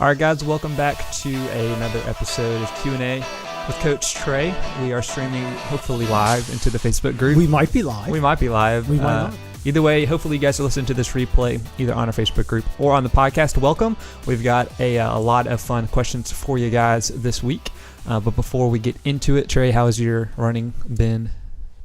All right, guys, welcome back to another episode of Q&A with Coach Trey. We are streaming, hopefully live, into the Facebook group. We might be live. We might be live. We might not. Either way, hopefully you guys will listen to this replay either on our Facebook group or on the podcast. Welcome. We've got a lot of fun questions for you guys this week. But before we get into it, Trey, how has your running been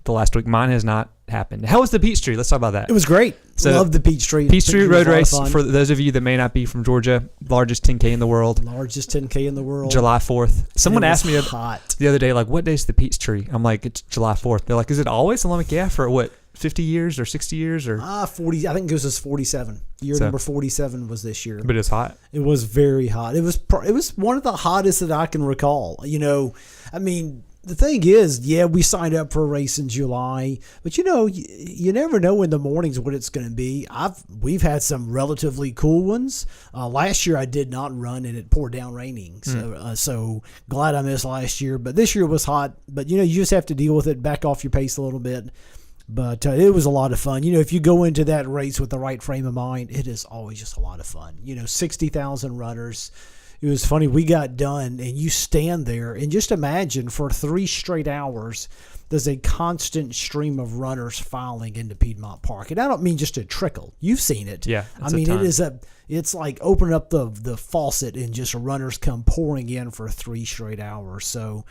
the last week? Mine has not happened. How was the Peachtree? Let's talk about that. It was great. So, love the Peachtree. Peachtree Road Race, for those of you that may not be from Georgia, largest 10K in the world. Largest 10K in the world. July 4th. Someone asked me hot. the other day, like, what day's the Peachtree? I'm like, it's July 4th. They're like, is it always? I'm like, yeah, for what, 50 years or 60 years? Or 40. I think it was 47. Number 47 was this year. But it's hot. It was very hot. It was one of the hottest that I can recall. You know, I mean, the thing is, yeah, we signed up for a race in July, but you know, you never know in the mornings what it's going to be. We've had some relatively cool ones. Last year I did not run and it poured down raining, so glad I missed last year. But this year was hot. But you know, you just have to deal with it, back off your pace a little bit. But it was a lot of fun. You know, if you go into that race with the right frame of mind, it is always just a lot of fun. You know, 60,000 runners. It was funny. We got done, and you stand there, and just imagine for 3 straight hours, there's a constant stream of runners filing into Piedmont Park. And I don't mean just a trickle. You've seen it. Yeah, I mean, it's like open up the faucet, and just runners come pouring in for 3 straight hours. So,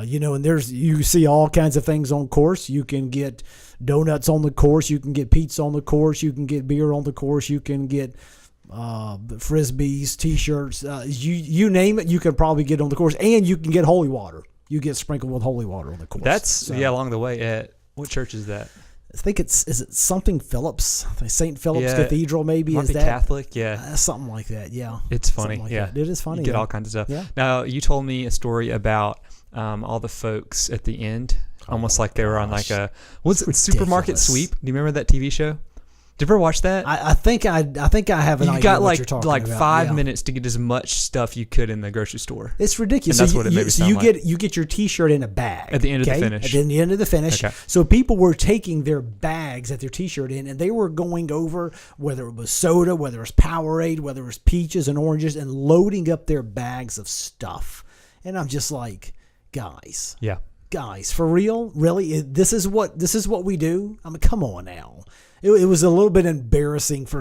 you know, and you see all kinds of things on course. You can get donuts on the course. You can get pizza on the course. You can get beer on the course. You can get frisbees, t-shirts, you name it, you can probably get on the course, and you can get holy water. You get sprinkled with holy water on the course. Along the way. At what church is that? I think is it something Phillips, St. Philip's Cathedral, maybe. Might is be that Catholic? Yeah, something like that. Yeah, it's funny. Like yeah, that. It is funny. You get all kinds of stuff. Yeah. Now you told me a story about all the folks at the end, almost like they were on like a supermarket sweep. Do you remember that TV show? Did you ever watch that? I think I have an idea. You got what you're talking like about. 5 minutes to get as much stuff you could in the grocery store. It's ridiculous. And that's what it made me sound like. You get your T-shirt in a bag at the end of the finish. At the end of the finish. Okay. So people were taking their bags at their T-shirt in, and they were going over whether it was soda, whether it was Powerade, whether it was peaches and oranges, and loading up their bags of stuff. And I'm just like, guys, for real, really, this is what we do. I mean, come on now. It was a little bit embarrassing for,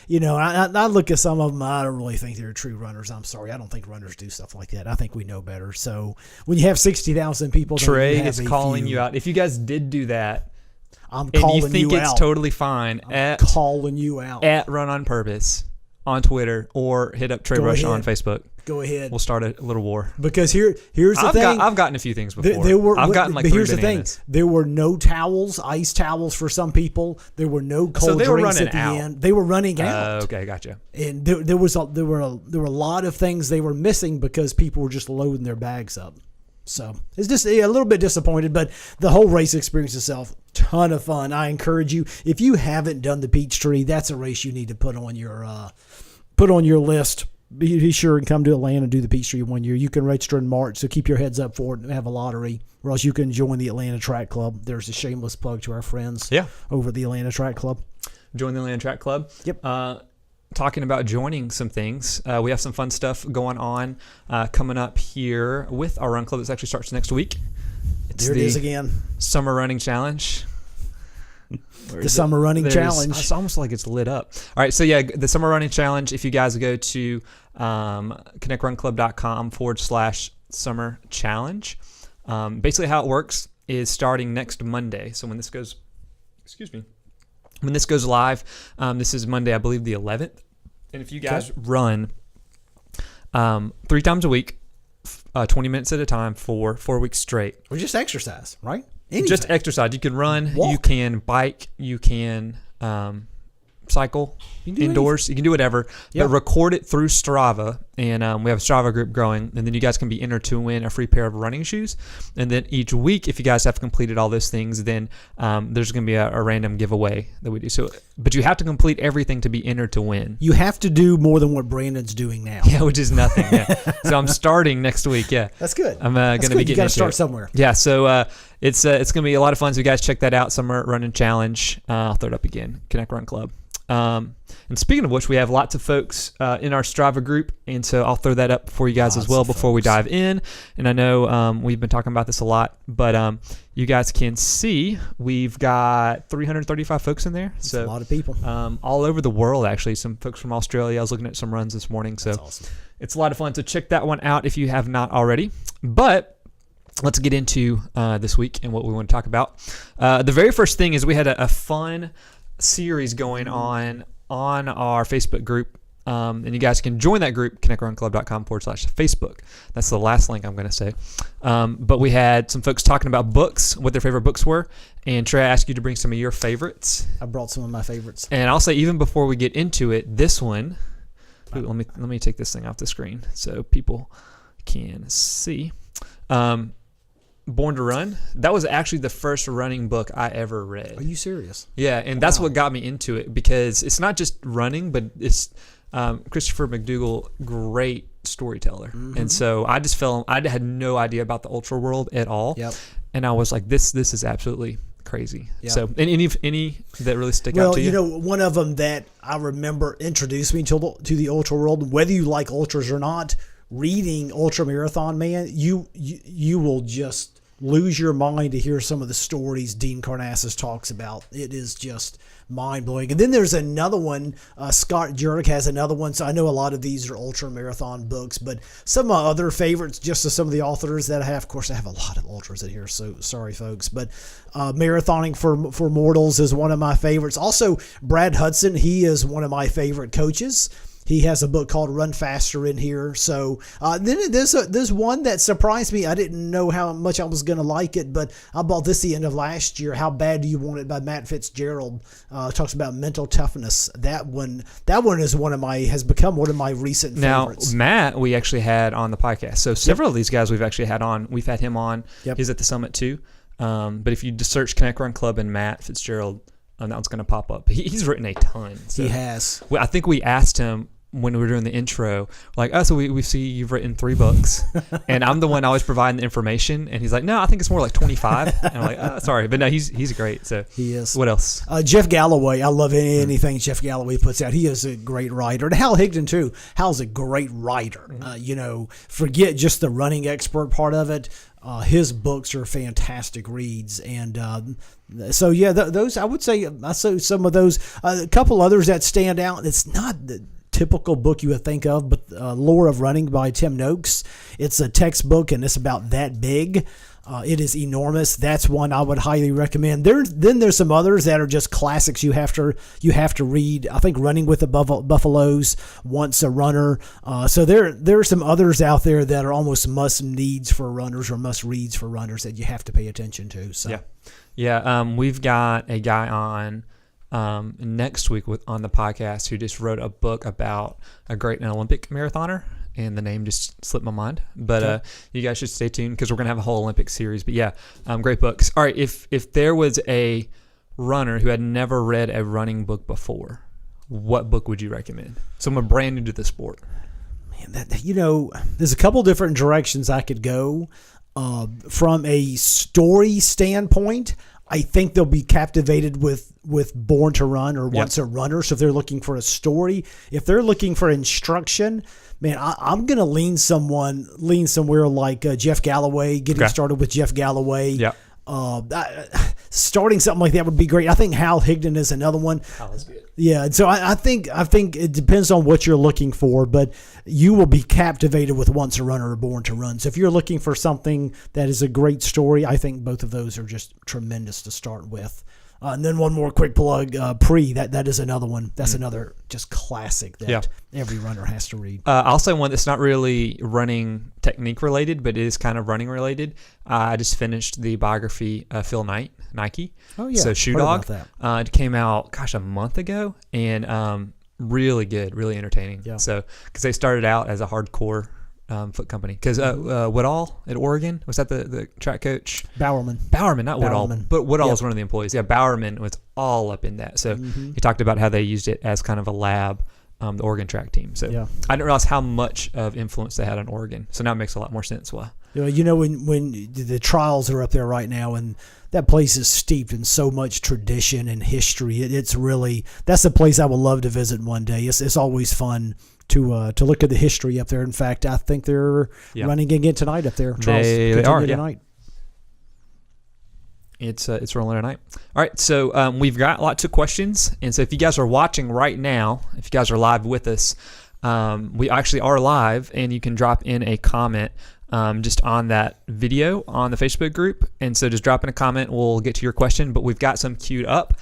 you know, I look at some of them, I don't really think they're true runners. I'm sorry. I don't think runners do stuff like that. I think we know better. So when you have 60,000 people. Trey is calling you out. If you guys did do that, I'm calling you out. And you think it's totally fine, calling you out. At Run On Purpose on Twitter, or hit up Trey Rush on Facebook. Go ahead. We'll start a little war. Because here's the thing. I've gotten a few things before. I've gotten like 3 bananas. But here's the thing. There were no towels, ice towels for some people. There were no cold drinks at the end. They were running out. Okay, gotcha. And there were a lot of things they were missing because people were just loading their bags up. So it's just a little bit disappointed, but the whole race experience itself, ton of fun. I encourage you, if you haven't done the Peachtree, that's a race you need to put on your list. Be sure and come to Atlanta and do the Peachtree one year. You can register in March, so keep your heads up for it and have a lottery, or else you can join the Atlanta Track Club. There's a shameless plug to our friends over at the Atlanta Track Club. Join the Atlanta Track Club. Yep. Talking about joining some things, we have some fun stuff going on coming up here with our run club. This actually starts next week. There it is again. Summer Running Challenge. The Summer Running Challenge. It's almost like it's lit up. All right, so the Summer Running Challenge, if you guys go to connectrunClub.com/summer challenge, basically how it works is starting next Monday. So when this goes live, this is Monday, I believe the 11th. And if you guys run 3 times a week, 20 minutes at a time for 4 weeks straight. Or just exercise, right? Anything. Just exercise. You can run, walk. You can bike, you can cycle indoors. You can do whatever, but record it through Strava. And we have a Strava group going, and then you guys can be entered to win a free pair of running shoes. And then each week, if you guys have completed all those things, then there's going to be a random giveaway that we do. So, but you have to complete everything to be entered to win. You have to do more than what Brandon's doing now. Yeah, which is nothing. Yeah. So I'm starting next week. Yeah, that's good. I'm going to be getting. You got to start somewhere. Yeah. So it's going to be a lot of fun. So you guys check that out. Summer Running Challenge. I'll throw it up again. Connect Run Club. And speaking of which, we have lots of folks in our Strava group, and so I'll throw that up for you guys as well before we dive in. And I know we've been talking about this a lot, but you guys can see we've got 335 folks in there. That's a lot of people. All over the world, actually. Some folks from Australia. I was looking at some runs this morning, so awesome. It's a lot of fun. So check that one out if you have not already. But let's get into this week and what we want to talk about. The very first thing is we had a fun series going on our Facebook group. And you guys can join that group, connectrunclub.com/Facebook. That's the last link I'm going to say. But we had some folks talking about books, what their favorite books were. And Trey, I asked you to bring some of your favorites. I brought some of my favorites. And I'll say, even before we get into it, this one, let me take this thing off the screen so people can see. Born to Run. That was actually the first running book I ever read. Are you serious? Yeah, and that's what got me into it, because it's not just running, but it's Christopher McDougall, great storyteller. Mm-hmm. And so I had no idea about the ultra world at all. Yep. And I was like, this is absolutely crazy. Yep. So any that really stick out to you? Well, one of them that I remember introduced me to the ultra world, whether you like ultras or not, reading Ultra Marathon Man, you will just lose your mind to hear some of the stories Dean Karnazes talks about. It is just mind-blowing. And then there's another one, Scott Jurek has another one, so I know a lot of these are ultra marathon books, but some of my other favorites, just as some of the authors that I have, of course I have a lot of ultras in here, so sorry folks, but Marathoning for Mortals is one of my favorites. Also, Brad Hudson, he is one of my favorite coaches. He has a book called Run Faster in here. So then there's one that surprised me. I didn't know how much I was going to like it, but I bought this the end of last year. How Bad Do You Want It by Matt Fitzgerald. Talks about mental toughness. That one has become one of my recent favorites. Now, Matt, we actually had on the podcast. So several of these guys we've actually had on. We've had him on. Yep. He's at the summit too. But if you just search Connect Run Club and Matt Fitzgerald, that one's going to pop up. He's written a ton. So he has. I think we asked him when we were doing the intro, like, so we see you've written 3 books, and I'm the one always providing the information, and he's like, no, I think it's more like 25. And I'm like, sorry, but no, he's great. So he is. What else? Jeff Galloway. I love anything Jeff Galloway puts out. He is a great writer. And Hal Higdon too. Hal's a great writer. Forget just the running expert part of it. His books are fantastic reads, and those I would say. I saw some of those. A couple others that stand out. It's not the typical book you would think of, but Lore of Running by Tim Noakes. It's a textbook, and it's about that big. It is enormous. That's one I would highly recommend. There's some others that are just classics you have to read. I think Running with the Buffaloes, Once a Runner. So there are some others out there that are almost must needs for runners or must reads for runners that you have to pay attention to. So we've got a guy on next week on the podcast who just wrote a book about a great Olympic marathoner, and the name just slipped my mind, but you guys should stay tuned because we're gonna have a whole Olympic series. But great books. All right, if there was a runner who had never read a running book before, what book would you recommend? Someone brand new to the sport. Man, there's a couple different directions I could go. From a story standpoint, I think they'll be captivated with Born to Run or Once a Runner. So if they're looking for a story, if they're looking for instruction, man, I'm going to lean somewhere like Jeff Galloway, getting started with Jeff Galloway. Yeah. Starting something like that would be great. I think Hal Higdon is another one. Hal is good. Yeah, so I think it depends on what you're looking for, but you will be captivated with Once a Runner or Born to Run. So if you're looking for something that is a great story, I think both of those are just tremendous to start with. And then one more quick plug, Pre, that is another one. That's another just classic that every runner has to read. I'll say one that's not really running technique related, but it is kind of running related. I just finished the biography of Phil Knight, Nike. Oh, yeah. So Shoe Dog. It came out, a month ago, and really good, really entertaining. Yeah. So, because they started out as a hardcore foot company. Because Woodall at Oregon, was that the track coach? Bowerman, not Woodall, but Woodall is one of the employees. Yeah, Bowerman was all up in that. So he talked about how they used it as kind of a lab, the Oregon track team. So I didn't realize how much of influence they had on Oregon. So now it makes a lot more sense why When the trials are up there right now, and that place is steeped in so much tradition and history. It's really, that's a place I would love to visit one day. It's always fun to look at the history up there. In fact, I think they're running again tonight up there. Trials they are tonight. It's rolling tonight. All right, so we've got lots of questions, and so if you guys are watching right now, if you guys are live with us, we actually are live, and you can drop in a comment just on that video on the Facebook group, and so just drop in a comment. We'll get to your question, but we've got some queued up.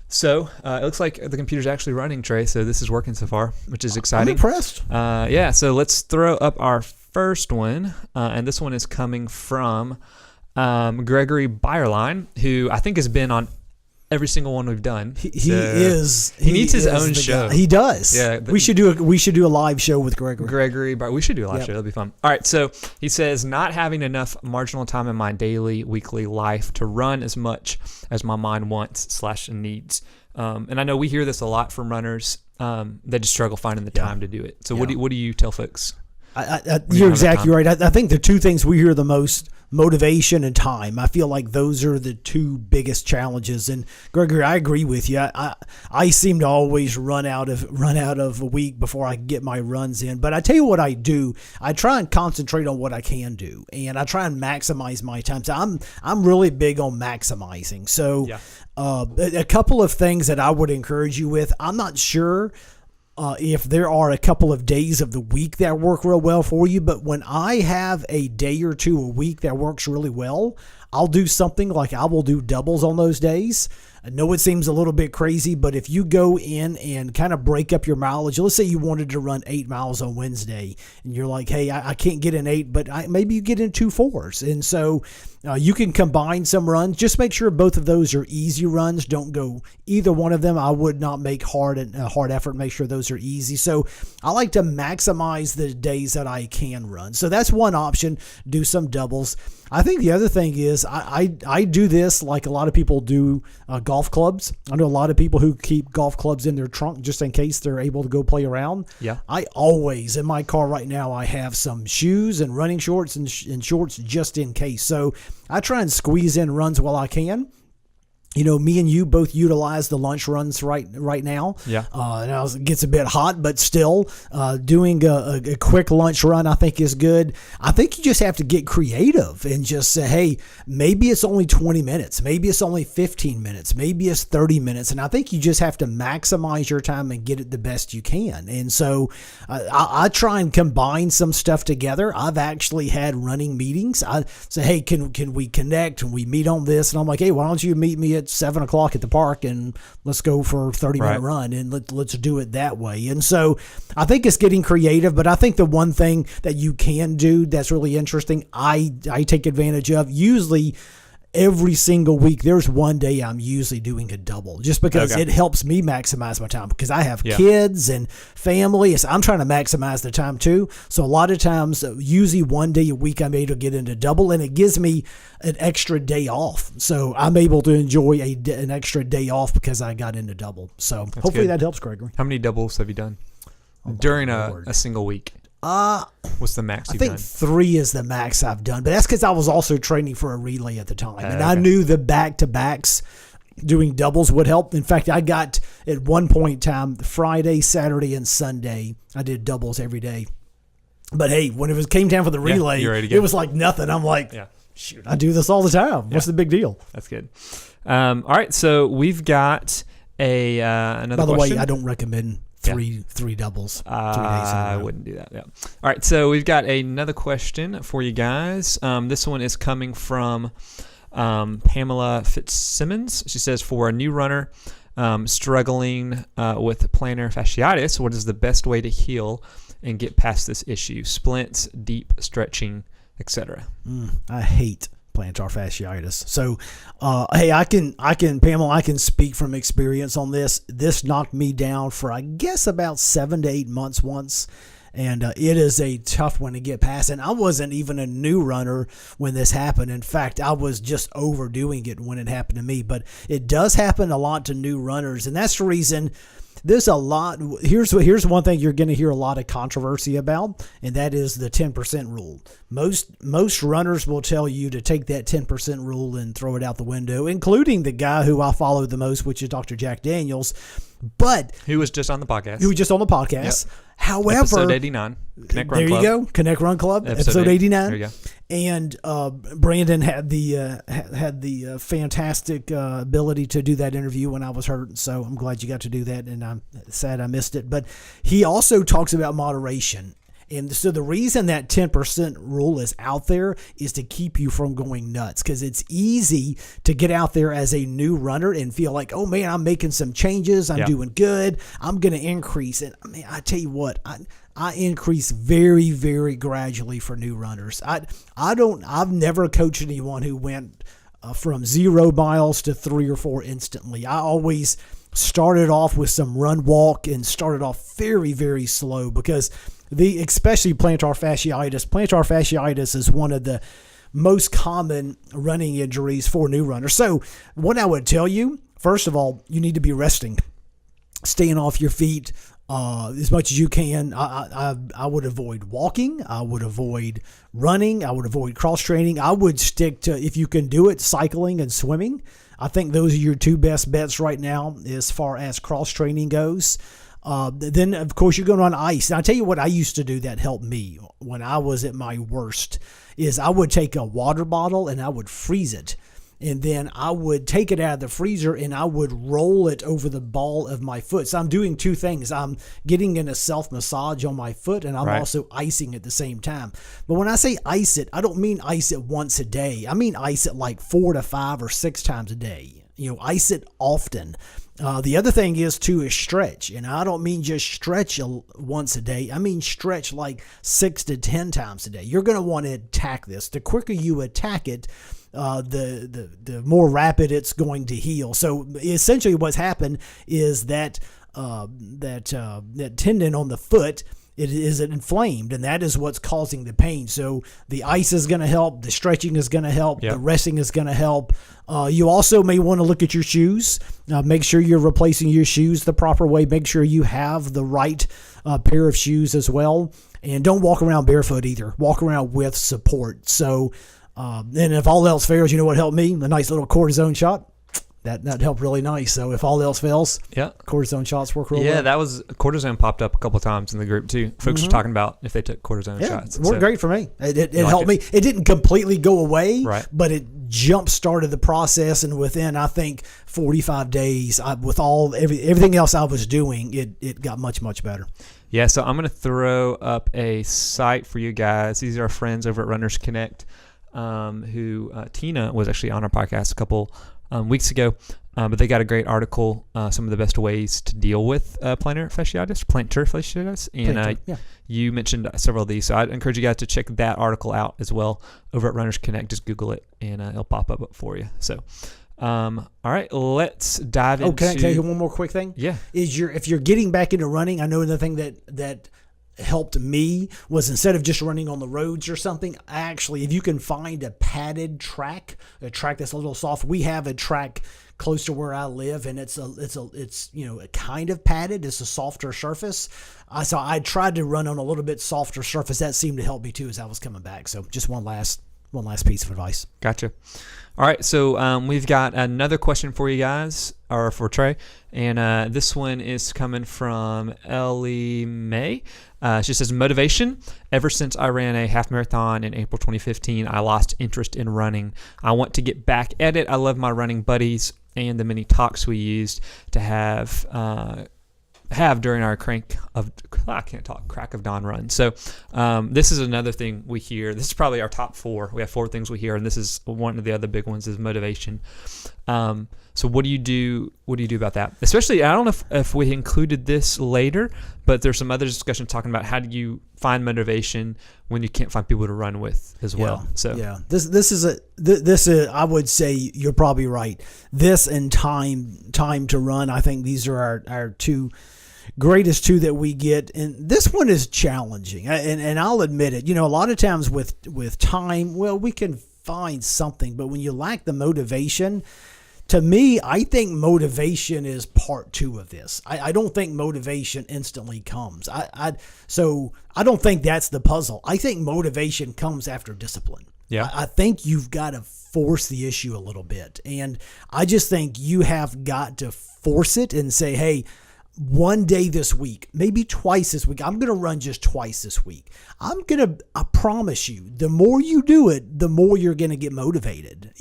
So it looks like the computer's actually running, Trey, so this is working so far, which is exciting. I'm impressed. Yeah, so let's throw up our first one, and this one is coming from Gregory Byerline, who I think has been on every single one we've done. He needs his own show. He does. Yeah, we should do a live show with Gregory. We should do a live show. That'll be fun. All right. So he says, not having enough marginal time in my daily, weekly life to run as much as my mind wants / needs. And I know we hear this a lot from runners that just struggle finding the time to do it. So what do you tell folks? You're exactly right. I think the two things we hear the most, motivation and time. I feel like those are the two biggest challenges. And Gregory, I agree with you. I seem to always run out of a week before I get my runs in. But I tell you what I do. I try and concentrate on what I can do, and I try and maximize my time. So I'm really big on maximizing. So a couple of things that I would encourage you with. I'm not sure if there are a couple of days of the week that work real well for you, but when I have a day or two a week that works really well, I'll do something like I will do doubles on those days. I know it seems a little bit crazy, but if you go in and kind of break up your mileage, let's say you wanted to run 8 miles on Wednesday, and you're like, hey, I can't get in 8, but maybe you get in 2 4s. And so you can combine some runs. Just make sure both of those are easy runs. Don't go either one of them. I would not make hard effort. Make sure those are easy. So I like to maximize the days that I can run. So that's one option. Do some doubles. I think the other thing is I do this like a lot of people do golf clubs. I know a lot of people who keep golf clubs in their trunk just in case they're able to go play around. Yeah. I always, in my car right now, I have some shoes and running shorts and shorts just in case. So I try and squeeze in runs while I can. You know, me and you both utilize the lunch runs right now. Yeah. Now it gets a bit hot, but still, doing a quick lunch run I think is good. I think you just have to get creative and just say, hey, maybe it's only 20 minutes, maybe it's only 15 minutes, maybe it's 30 minutes, and I think you just have to maximize your time and get it the best you can. And so I try and combine some stuff together. I've actually had running meetings. I say, hey, can we connect? Can we meet on this? And I'm like, hey, why don't you meet me at 7 o'clock at the park and let's go for a 30-minute run, and let's do it that way. And so I think it's getting creative, but I think the one thing that you can do that's really interesting, I take advantage of, usually every single week, there's one day I'm usually doing a double just because it helps me maximize my time because I have kids and family. So I'm trying to maximize the time too. So a lot of times, usually one day a week, I'm able to get into double, and it gives me an extra day off. So I'm able to enjoy an extra day off because I got into double. So hopefully that helps, Gregory. How many doubles have you done during a single week? What's the max you've done? I think 3 is the max I've done, but that's because I was also training for a relay at the time, and I knew the back-to-backs doing doubles would help. In fact, I got at one point in time Friday, Saturday, and Sunday I did doubles every day. But hey, when it came time for the relay, it was like nothing. I'm like, shoot, I do this all the time. What's the big deal? That's good. All right, so we've got another question. By the way, I don't recommend three doubles 3 days in a row. I wouldn't do that. Yeah. All right. So we've got another question for you guys. This one is coming from Pamela Fitzsimmons. She says, for a new runner struggling with plantar fasciitis, what is the best way to heal and get past this issue? Splints, deep stretching, etc. I hate plantar fasciitis. So, hey, I can, Pamela, I can speak from experience on this. This knocked me down for, I guess, about 7 to 8 months once. And it is a tough one to get past. And I wasn't even a new runner when this happened. In fact, I was just overdoing it when it happened to me. But it does happen a lot to new runners. And that's the reason there's a lot. Here's one thing you're going to hear a lot of controversy about, and that is the 10% rule. Most runners will tell you to take that 10% rule and throw it out the window, including the guy who I follow the most, which is Dr. Jack Daniels. But who was just on the podcast. Yep. However, episode 89, Connect Run there Club. You go, Connect Run Club, episode 89. There you go. And Brandon had the fantastic ability to do that interview when I was hurt, so I'm glad you got to do that, and I'm sad I missed it. But he also talks about moderation. And so the reason that 10% rule is out there is to keep you from going nuts, because it's easy to get out there as a new runner and feel like, oh man, I'm making some changes. I'm doing good. I'm going to increase. And I mean, I tell you what, I increase very, very gradually for new runners. I've never coached anyone who went from 0 miles to 3 or 4 instantly. I always started off with some run walk and started off very, very slow, because especially plantar fasciitis. Plantar fasciitis is one of the most common running injuries for new runners. So what I would tell you, first of all, you need to be resting, staying off your feet as much as you can. I would avoid walking. I would avoid running. I would avoid cross training. I would stick to, if you can do it, cycling and swimming. I think those are your 2 best bets right now as far as cross training goes. Then, of course, you're going on ice. And I'll tell you what I used to do that helped me when I was at my worst is I would take a water bottle and I would freeze it. And then I would take it out of the freezer and I would roll it over the ball of my foot. So I'm doing 2 things. I'm getting in a self-massage on my foot, and I'm also icing at the same time. But when I say ice it, I don't mean ice it once a day. I mean ice it like 4 to 5 or 6 times a day. Ice it often. The other thing is stretch. And I don't mean just stretch once a day. I mean stretch like 6 to 10 times a day. You're going to want to attack this. The quicker you attack it, the more rapid it's going to heal. So essentially what's happened is that tendon on the foot, it is inflamed, and that is what's causing the pain. So the ice is going to help. The stretching is going to help. The resting is going to help. You also may want to look at your shoes. Make sure you're replacing your shoes the proper way. Make sure you have the right pair of shoes as well. And don't walk around barefoot either. Walk around with support. So then if all else fails, you know what helped me? A nice little cortisone shot. That helped really nice. So if all else fails, cortisone shots work real well. Yeah, that was cortisone popped up a couple of times in the group too. Folks were talking about if they took cortisone shots. It worked great for me. It helped me. It didn't completely go away, but it jump started the process. And within, I think, 45 days, with everything else I was doing, it got much, much better. Yeah, so I'm going to throw up a site for you guys. These are our friends over at Runners Connect, who Tina was actually on our podcast a couple weeks ago, but they got a great article, some of the best ways to deal with plantar fasciitis, and you mentioned several of these, so I'd encourage you guys to check that article out as well over at Runners Connect. Just Google it, and it'll pop up for you. So, all right, let's dive into... Can I tell you one more quick thing? Yeah. If you're getting back into running, I know the thing that helped me was, instead of just running on the roads or something, actually, if you can find a padded track, a track that's a little soft. We have a track close to where I live, and it's kind of padded. It's a softer surface. So I tried to run on a little bit softer surface. That seemed to help me too as I was coming back. So just one last piece of advice. Gotcha. All right, so we've got another question for you guys, or for Trey, and this one is coming from Ellie May. She says, motivation. Ever since I ran a half marathon in April 2015, I lost interest in running. I want to get back at it. I love my running buddies and the many talks we used to have during our crack of dawn run. So this is another thing we hear. This is probably our top 4. We have 4 things we hear, and this is one of the other big ones is motivation. So what do you do about that? Especially, I don't know if we included this later, but there's some other discussion talking about how do you find motivation when you can't find people to run with as well. This is I would say you're probably right. This and time to run. I think these are our 2 greatest 2 that we get, and this one is challenging, and I'll admit it. A lot of times with time, well, we can find something, but when you lack the motivation, to me, I think motivation is part 2 of this. I don't think motivation instantly comes. So I don't think that's the puzzle. I think motivation comes after discipline. Yeah. I think you've got to force the issue a little bit. And I just think you have got to force it and say, hey, one day this week, maybe twice this week, I'm going to run just twice this week. I promise you, the more you do it, the more you're going to get motivated.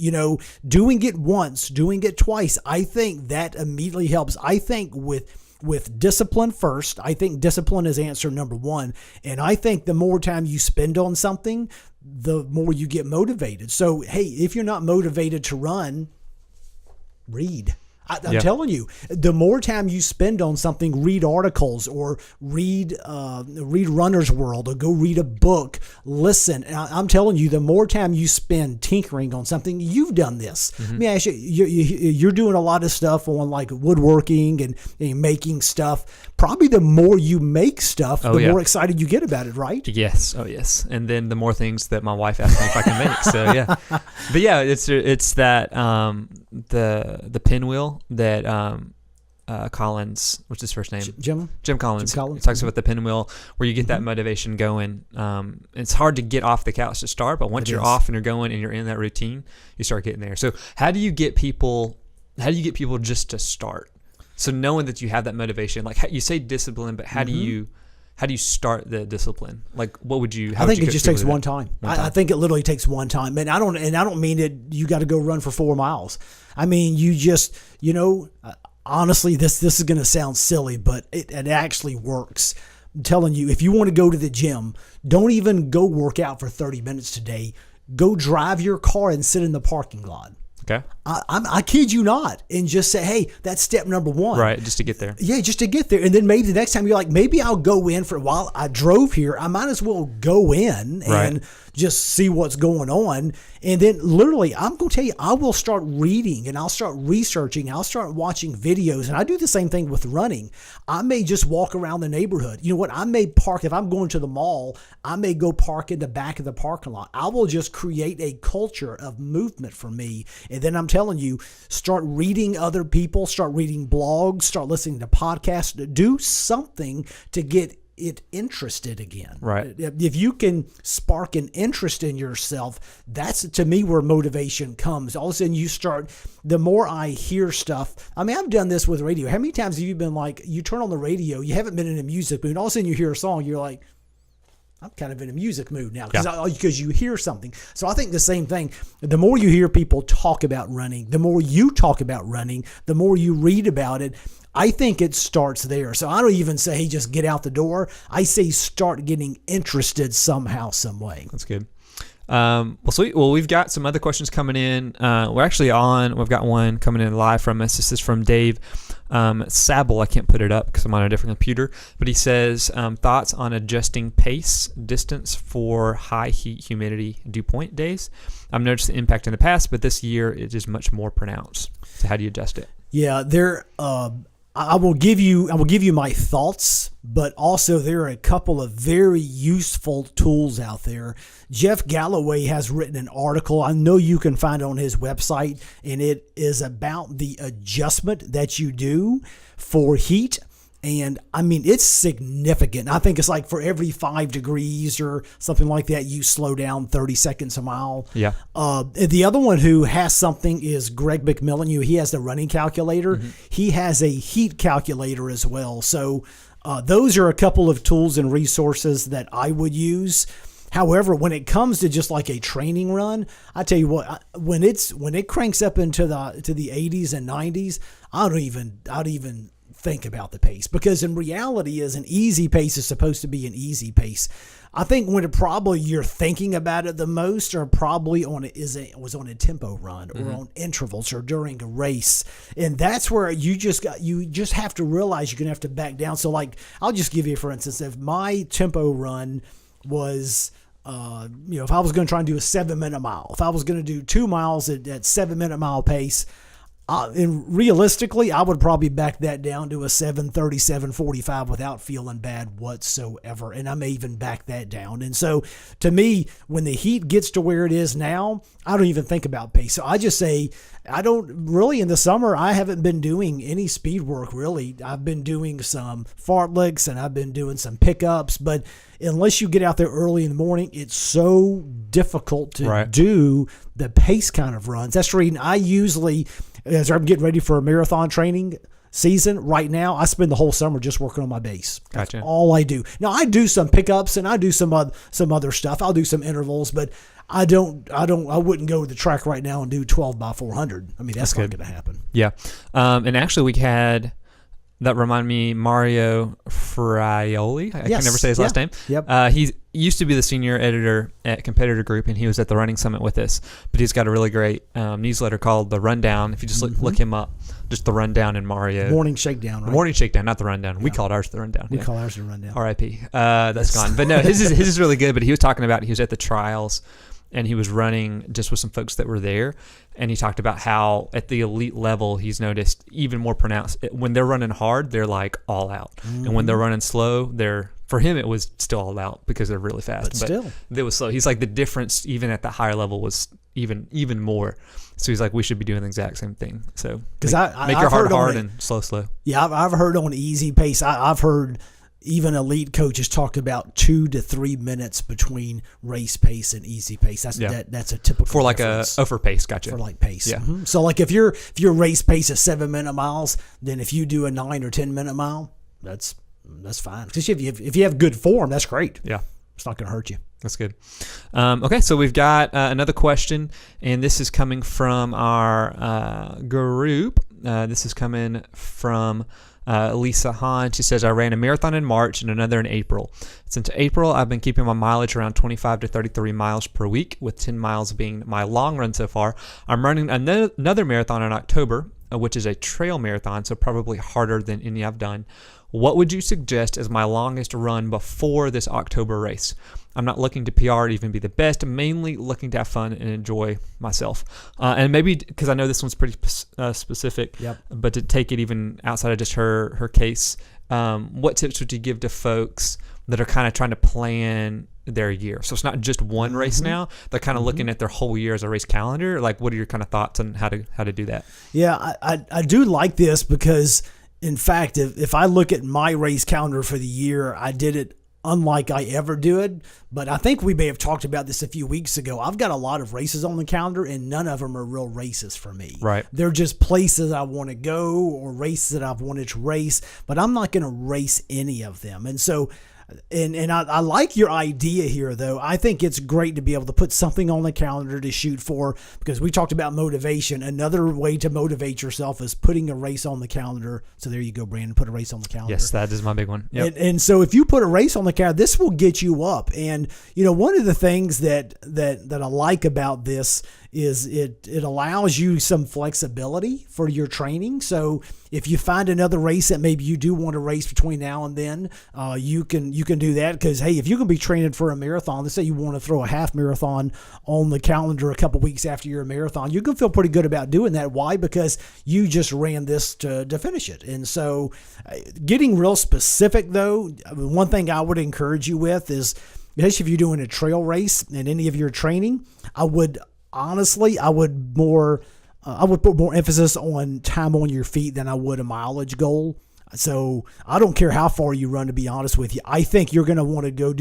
Doing it once, doing it twice, I think that immediately helps. I think with discipline first, I think discipline is answer number 1. And I think the more time you spend on something, the more you get motivated. So, hey, if you're not motivated to run, read. I'm telling you, the more time you spend on something, read articles or read Runner's World or go read a book, listen. And I'm telling you, the more time you spend tinkering on something, you've done this. Mm-hmm. Let me ask you, you're doing a lot of stuff on like woodworking and making stuff. Probably the more you make stuff, the more excited you get about it, right? Yes. Oh, yes. And then the more things that my wife asks me if I can make. So, yeah. But, yeah, it's that the pinwheel that Collins, what's his first name? Jim Collins. He talks about the pinwheel where you get that motivation going. It's hard to get off the couch to start, but once you're off and you're going and you're in that routine, you start getting there. So how do you get people just to start? So knowing that you have that motivation, like you say discipline, but how do you start the discipline? Like, what would you? I think it just takes one time. I think it literally takes one time, and I don't mean that you got to go run for 4 miles. I mean, you just, honestly, this is going to sound silly, but it actually works. I'm telling you, if you want to go to the gym, don't even go work out for 30 minutes today. Go drive your car and sit in the parking lot. Okay. I kid you not. And just say, hey, that's step number 1. Right. Just to get there. Yeah, just to get there. And then maybe the next time you're like, maybe I'll go in for a while. I drove here. I might as well go in and just see what's going on. And then literally, I'm going to tell you, I will start reading and I'll start researching. I'll start watching videos. And I do the same thing with running. I may just walk around the neighborhood. You know what? I may park. If I'm going to the mall, I may go park in the back of the parking lot. I will just create a culture of movement for me. And then I'm telling you, start reading other people, start reading blogs, start listening to podcasts, do something to get it interested again. Right. If you can spark an interest in yourself, that's to me where motivation comes. All of a sudden you start, the more I hear stuff, I mean, I've done this with radio. How many times have you been like, you turn on the radio, you haven't been in a music mood, all of a sudden you hear a song, you're like, I'm kind of in a music mood now because you hear something. So I think the same thing. The more you hear people talk about running, the more you talk about running, the more you read about it, I think it starts there. So I don't even say, hey, just get out the door. I say start getting interested somehow, some way. That's good. Well, sweet. Well, we've got some other questions coming in. We've got one coming in live from us. This is from Dave Sabel. I can't put it up because I'm on a different computer, but he says, thoughts on adjusting pace, distance for high heat, humidity, dew point days. I've noticed the impact in the past, but this year it is much more pronounced. So how do you adjust it? Yeah, I will give you my thoughts, but also there are a couple of very useful tools out there. Jeff Galloway has written an article. I know you can find it on his website, and it is about the adjustment that you do for heat. And I mean, it's significant. I think it's like for every 5 degrees or something like that, you slow down 30 seconds a mile. Yeah. The other one who has something is Greg McMillan. He has the running calculator. Mm-hmm. He has a heat calculator as well. So those are a couple of tools and resources that I would use. However, when it comes to just like a training run, I tell you what, when it cranks up into the 80s and 90s, I don't even think about the pace, because in reality is an easy pace is supposed to be an easy pace. I think when you're thinking about it the most are probably was on a tempo run or on intervals or during a race. And that's where you just have to realize you're going to have to back down. So like, I'll just give you, for instance, if my tempo run was, if I was going to try and do a 7-minute mile, if I was going to do 2 miles at 7-minute mile pace, And realistically, I would probably back that down to a 7:30, 7:45 without feeling bad whatsoever. And I may even back that down. And so to me, when the heat gets to where it is now, I don't even think about pace. So I just say, I don't really, in the summer, I haven't been doing any speed work really. I've been doing some fartleks and I've been doing some pickups, but unless you get out there early in the morning, it's so difficult to do the pace kind of runs. That's the reason I usually, as I'm getting ready for a marathon training season right now, I spend the whole summer just working on my base. That's all I do. Now I do some pickups and I do some other stuff. I'll do some intervals, but I wouldn't go to the track right now and do 12 by 400. I mean, that's not going to happen. Yeah. And actually we had, that remind me, Mario Fraioli. I can never say his last name. Yep. He used to be the senior editor at Competitor Group, and he was at the Running Summit with us. But he's got a really great newsletter called The Rundown. If you just look him up, just The Rundown and Mario. Morning Shakedown, right? Morning Shakedown, not The Rundown. Yeah. We called ours The Rundown. We call ours The Rundown. R.I.P. That's gone. But no, his is really good. But he was talking about, he was at the trials, and he was running just with some folks that were there. And he talked about how at the elite level, he's noticed even more pronounced. When they're running hard, they're like all out. And when they're running slow, for him, it was still all out because they're really fast. But still. It was slow. He's like, the difference even at the higher level was even more. So he's like, we should be doing the exact same thing. So make your hard and slow. Yeah, I've heard on easy pace. I've heard even elite coaches talk about 2 to 3 minutes between race pace and easy pace. That's a typical for like difference. For pace, gotcha. For like pace. Yeah. Mm-hmm. So like if your race pace is 7-minute miles, then if you do a 9 or 10-minute mile, that's fine. Because if you have good form, that's great. Yeah, it's not going to hurt you. That's good. Okay, so we've got another question, and this is coming from our group. This is coming from Lisa Hahn. She says, I ran a marathon in March and another in April. Since April, I've been keeping my mileage around 25 to 33 miles per week, with 10 miles being my long run so far. I'm running another marathon in October, which is a trail marathon, so probably harder than any I've done. What would you suggest as my longest run before this October race? I'm not looking to PR or even be the best. I'm mainly looking to have fun and enjoy myself. And maybe, because I know this one's pretty specific, but to take it even outside of just her case, what tips would you give to folks that are kind of trying to plan their year? So it's not just one race now. They're kind of looking at their whole year as a race calendar. Like, what are your kind of thoughts on how to do that? Yeah, I do like this because, in fact, if I look at my race calendar for the year, I did it unlike I ever did. But I think we may have talked about this a few weeks ago. I've got a lot of races on the calendar, and none of them are real races for me. Right. They're just places I want to go or races that I've wanted to race, but I'm not going to race any of them. And so, and I like your idea here, though. I think it's great to be able to put something on the calendar to shoot for, because we talked about motivation. Another way to motivate yourself is putting a race on the calendar. So there you go, Brandon, put a race on the calendar. Yes, that is my big one. Yep. And so if you put a race on the calendar, this will get you up. And, one of the things that I like about this is it allows you some flexibility for your training. So if you find another race that maybe you do want to race between now and then, you can do that. Because, hey, if you can be training for a marathon, let's say you want to throw a half marathon on the calendar a couple weeks after your marathon, you can feel pretty good about doing that. Why? Because you just ran this to finish it. And so getting real specific, though, one thing I would encourage you with is, especially if you're doing a trail race and any of your training, I would put more emphasis on time on your feet than I would a mileage goal. So I don't care how far you run, to be honest with you. I think you're going to want to go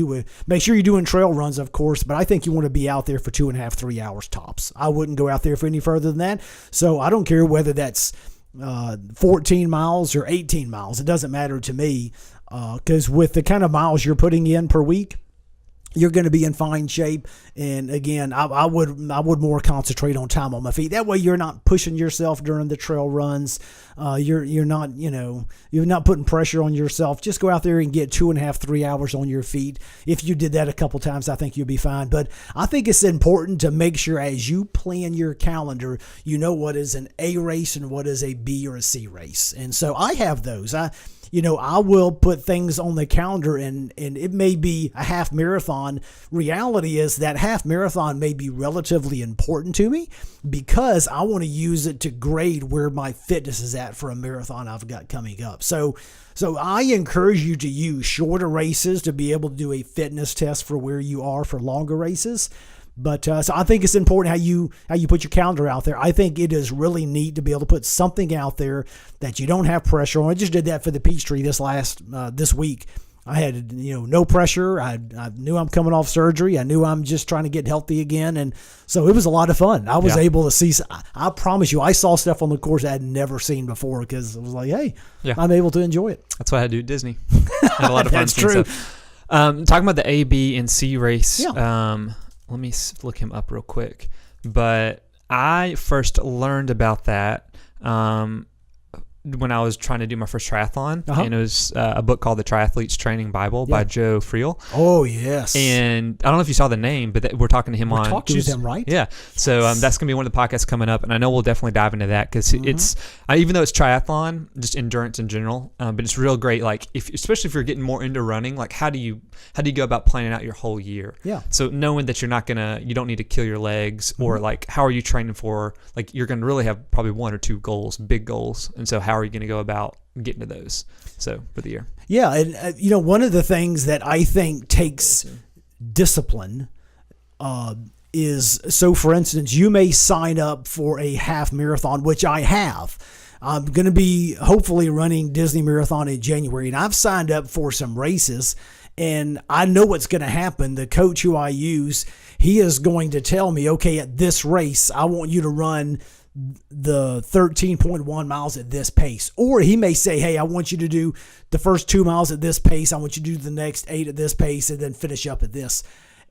make sure you're doing trail runs, of course, but I think you want to be out there for 2.5, 3 hours tops. I wouldn't go out there for any further than that. So I don't care whether that's 14 miles or 18 miles. It doesn't matter to me, because with the kind of miles you're putting in per week, you're going to be in fine shape. And again, I would more concentrate on time on my feet. That way you're not pushing yourself during the trail runs. You're not putting pressure on yourself. Just go out there and get 2.5, 3 hours on your feet. If you did that a couple times, I think you'll be fine. But I think it's important to make sure as you plan your calendar, you know what is an A race and what is a B or a C race. And so I have those. I will put things on the calendar, and it may be a half marathon. Reality is that half marathon may be relatively important to me because I want to use it to grade where my fitness is at for a marathon I've got coming up. So I encourage you to use shorter races to be able to do a fitness test for where you are for longer races. But so I think it's important how you put your calendar out there. I think it is really neat to be able to put something out there that you don't have pressure on. I just did that for the Peachtree this week. I had no pressure. I knew I'm coming off surgery. I knew I'm just trying to get healthy again, and so it was a lot of fun. I was able to see. I promise you, I saw stuff on the course I had never seen before because it was like, hey, I'm able to enjoy it. That's what I had to do at Disney. Had a lot of fun. That's true. Talking about the A, B, and C race. Yeah. Let me look him up real quick. But I first learned about that when I was trying to do my first triathlon, and it was a book called The Triathlete's Training Bible by Joe Friel. Oh, yes. And I don't know if you saw the name, but we're talking to him on talking to him, right? Yeah. So that's going to be one of the podcasts coming up, and I know we'll definitely dive into that because it's even though it's triathlon, just endurance in general, but it's real great. Like especially if you're getting more into running, like how do you go about planning out your whole year? Yeah. So knowing that you don't need to kill your legs, or like how are you training for, like you're going to really have probably one or two goals, big goals, and so how are you going to go about getting to those for the year? Yeah, and one of the things that I think takes discipline is, so for instance, you may sign up for a half marathon, which I have. I'm going to be hopefully running Disney Marathon in January, and I've signed up for some races, and I know what's going to happen. The coach who I use, he is going to tell me, okay, at this race, I want you to run the 13.1 miles at this pace. Or he may say, hey, I want you to do the first 2 miles at this pace. I want you to do the next 8 at this pace and then finish up at this.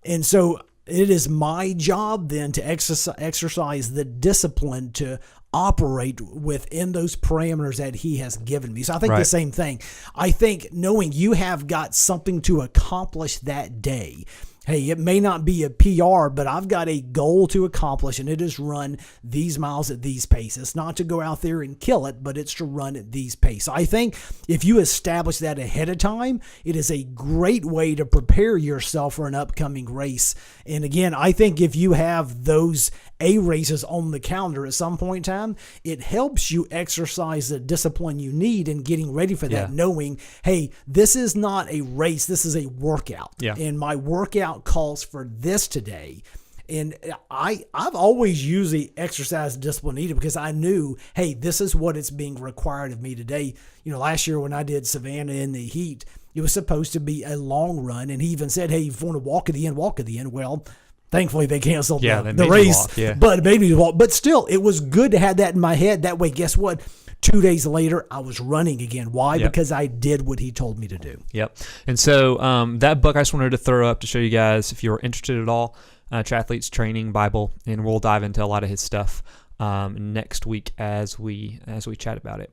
And so it is my job then to exercise the discipline to operate within those parameters that he has given me. So I think the same thing. I think knowing you have got something to accomplish that day. Hey, it may not be a PR, but I've got a goal to accomplish, and it is run these miles at these paces. Not to go out there and kill it, but it's to run at these paces. I think if you establish that ahead of time, it is a great way to prepare yourself for an upcoming race. And again, I think if you have those A races on the calendar at some point in time, it helps you exercise the discipline you need in getting ready for that, knowing, hey, this is not a race, this is a workout. Yeah. And my workout calls for this today. And I've always used the exercise discipline needed because I knew, hey, this is what it's being required of me today. Last year when I did Savannah in the heat, it was supposed to be a long run. And he even said, hey, if you want to walk at the end, walk at the end. Well, thankfully they canceled the race, but it made me walk. But still, it was good to have that in my head. That way, guess what? 2 days later, I was running again. Why? Because I did what he told me to do. Yep. And so that book I just wanted to throw up to show you guys if you're interested at all. Triathlete's Training Bible, and we'll dive into a lot of his stuff next week as we chat about it.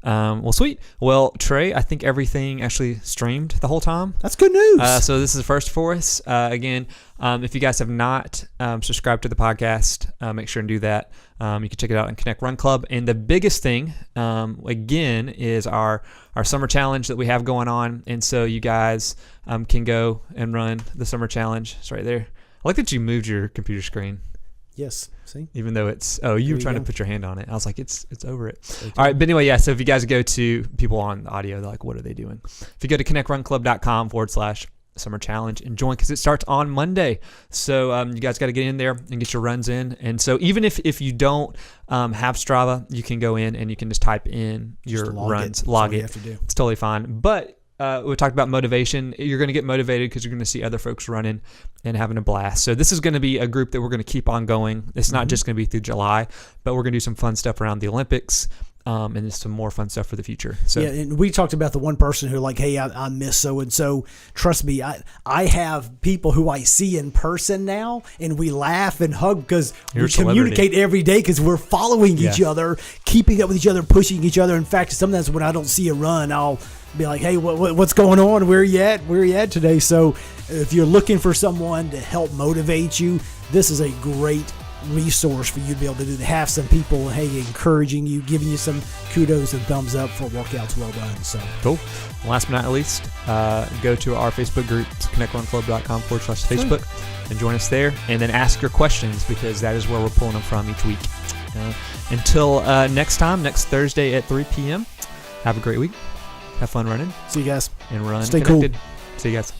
Well, sweet. Well, Trey, I think everything actually streamed the whole time. That's good news. So this is a first for us. Again, if you guys have not subscribed to the podcast, make sure and do that. You can check it out in Connect Run Club. And the biggest thing, again, is our summer challenge that we have going on. And so you guys can go and run the summer challenge. It's right there. I like that you moved your computer screen. Yes. See? Even though you were trying to put your hand on it. I was like, it's over it. All right. But anyway, so if you guys go to people on the audio, they're like, what are they doing? If you go to connectrunclub.com/summer challenge and join, because it starts on Monday. So you guys got to get in there and get your runs in. And so even if you don't have Strava, you can go in and you can just type in your runs, log it. It's totally fine. But we talked about motivation. You're going to get motivated because you're going to see other folks running and having a blast. So this is going to be a group that we're going to keep on going. It's not just going to be through July, but we're going to do some fun stuff around the Olympics. And there's some more fun stuff for the future. So and we talked about the one person who like, hey, I miss so-and-so. Trust me, I have people who I see in person now, and we laugh and hug because we communicate every day because we're following each other, keeping up with each other, pushing each other. In fact, sometimes when I don't see a run, I'll be like, hey, what's going on? Where are you at? Where are you at today? So if you're looking for someone to help motivate you, this is a great resource for you to be able to do that. Have some people, hey, encouraging you, giving you some kudos and thumbs up for workouts well done. So cool. Last but not least, go to our Facebook group, connectrunclub.com/Facebook, and join us there. And then ask your questions, because that is where we're pulling them from each week. Until next time, next Thursday at 3 p.m., have a great week. Have fun running. See you guys. And run Stay connected. cool. See you guys.